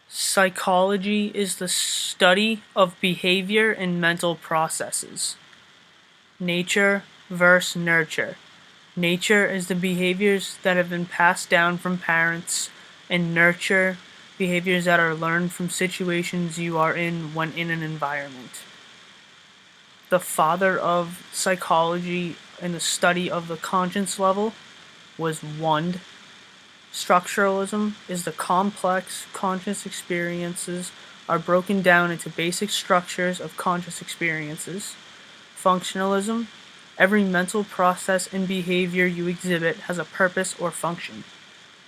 Psychology is the study of behavior and mental processes. Nature versus nurture. Nature is the behaviors that have been passed down from parents, and nurture behaviors that are learned from situations you are in when in an environment. The father of psychology and the study of the conscience level was Wundt. Structuralism is the complex conscious experiences are broken down into basic structures of conscious experiences. Functionalism, every mental process and behavior you exhibit has a purpose or function.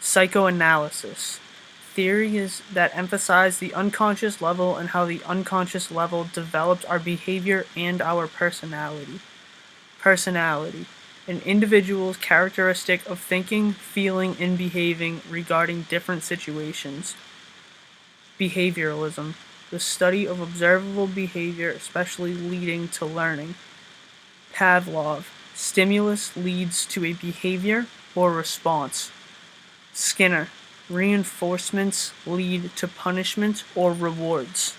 Psychoanalysis, theories that emphasize the unconscious level and how the unconscious level developed our behavior and our personality. Personality, an individual's characteristic of thinking, feeling, and behaving regarding different situations. Behavioralism, the study of observable behavior, especially leading to learning. Pavlov, stimulus leads to a behavior or response. Skinner, reinforcements lead to punishment or rewards.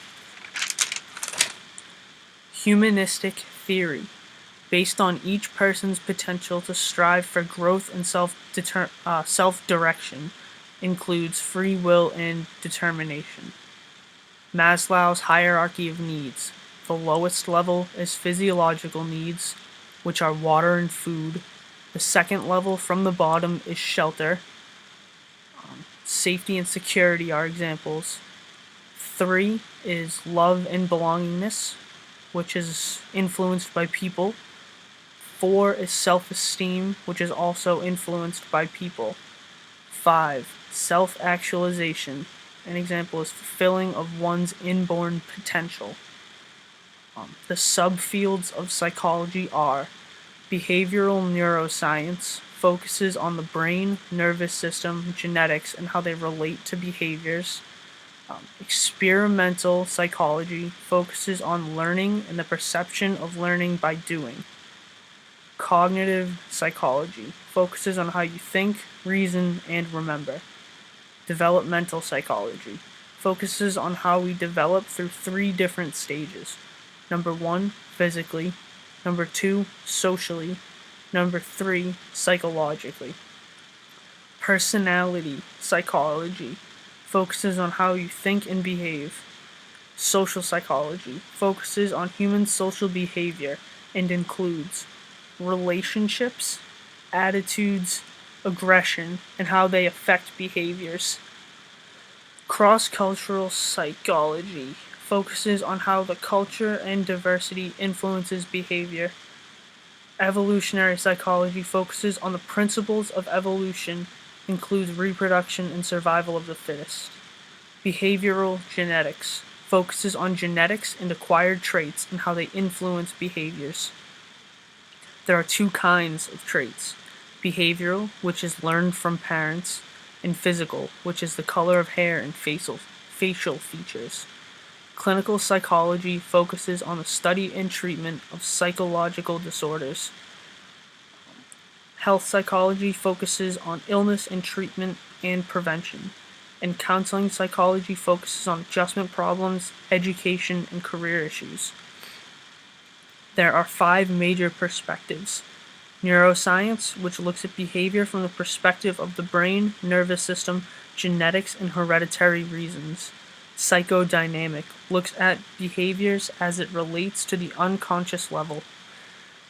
Humanistic theory, based on each person's potential to strive for growth and self-direction, includes free will and determination. Maslow's hierarchy of needs. The lowest level is physiological needs, which are water and food. The second level from the bottom is shelter. Safety and security are examples. 3 is love and belongingness, which is influenced by people. 4 is self-esteem, which is also influenced by people. 5. Self-actualization. An example is fulfilling of one's inborn potential. The subfields of psychology are behavioral neuroscience, focuses on the brain, nervous system, genetics, and how they relate to behaviors. Experimental psychology focuses on learning and the perception of learning by doing. Cognitive psychology focuses on how you think, reason, and remember. Developmental psychology focuses on how we develop through 3 different stages. Number 1, physically. Number 2, socially. Number 3, psychologically. Personality psychology focuses on how you think and behave. Social psychology focuses on human social behavior and includes relationships, attitudes, aggression, and how they affect behaviors. Cross-cultural psychology focuses on how the culture and diversity influences behavior. Evolutionary psychology focuses on the principles of evolution, includes reproduction and survival of the fittest. Behavioral genetics focuses on genetics and acquired traits and how they influence behaviors. There are 2 kinds of traits: behavioral, which is learned from parents, and physical, which is the color of hair and facial features. Clinical psychology focuses on the study and treatment of psychological disorders. Health psychology focuses on illness and treatment and prevention. And counseling psychology focuses on adjustment problems, education, and career issues. There are 5 major perspectives. Neuroscience, which looks at behavior from the perspective of the brain, nervous system, genetics, and hereditary reasons. Psychodynamic looks at behaviors as it relates to the unconscious level.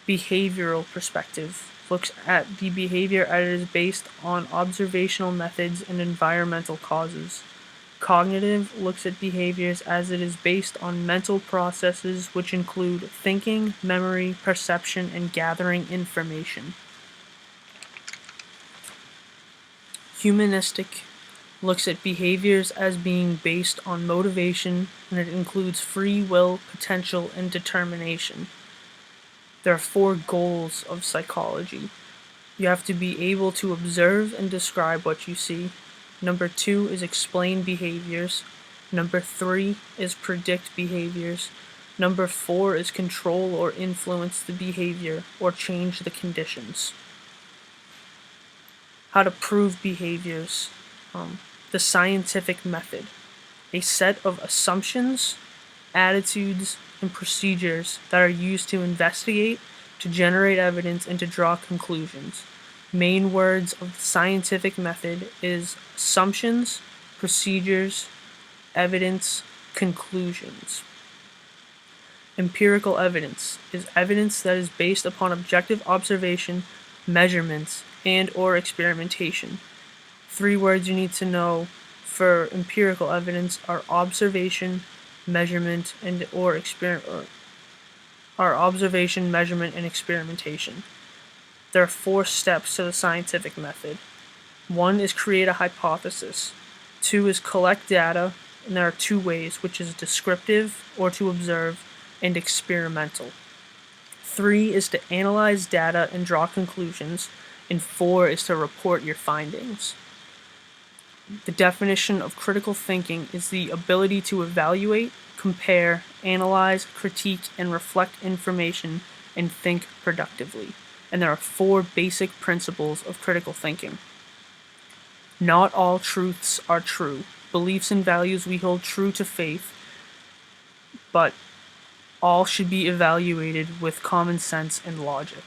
Behavioral perspective looks at the behavior as it is based on observational methods and environmental causes. Cognitive looks at behaviors as it is based on mental processes which include thinking, memory, perception, and gathering information. Humanistic looks at behaviors as being based on motivation, and it includes free will, potential, and determination. There are 4 goals of psychology. You have to be able to observe and describe what you see. Number 2 is explain behaviors. Number 3 is predict behaviors. Number 4 is control or influence the behavior or change the conditions. How to prove behaviors. The scientific method. a set of assumptions, attitudes, and procedures that are used to investigate, to generate evidence, and to draw conclusions. Main words of the scientific method is assumptions, procedures, evidence, conclusions. Empirical evidence is evidence that is based upon objective observation, measurements, and or experimentation. 3 words you need to know for empirical evidence are observation, measurement, and or observation, measurement, and experimentation. There are 4 steps to the scientific method. 1 is create a hypothesis. 2 is collect data, and there are 2 ways, which is descriptive, or to observe, and experimental. 3 is to analyze data and draw conclusions, and 4 is to report your findings. The definition of critical thinking is the ability to evaluate, compare, analyze, critique, and reflect information and think productively. And there are 4 basic principles of critical thinking. Not all truths are true. Beliefs and values we hold true to faith, but all should be evaluated with common sense and logic.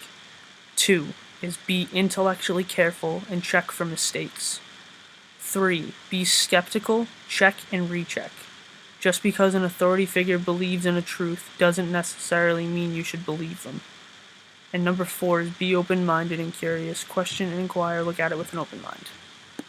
2 is be intellectually careful and check for mistakes. 3. Be skeptical, check and recheck. Just because an authority figure believes in a truth doesn't necessarily mean you should believe them. And number 4 is be open-minded and curious. Question and inquire, look at it with an open mind.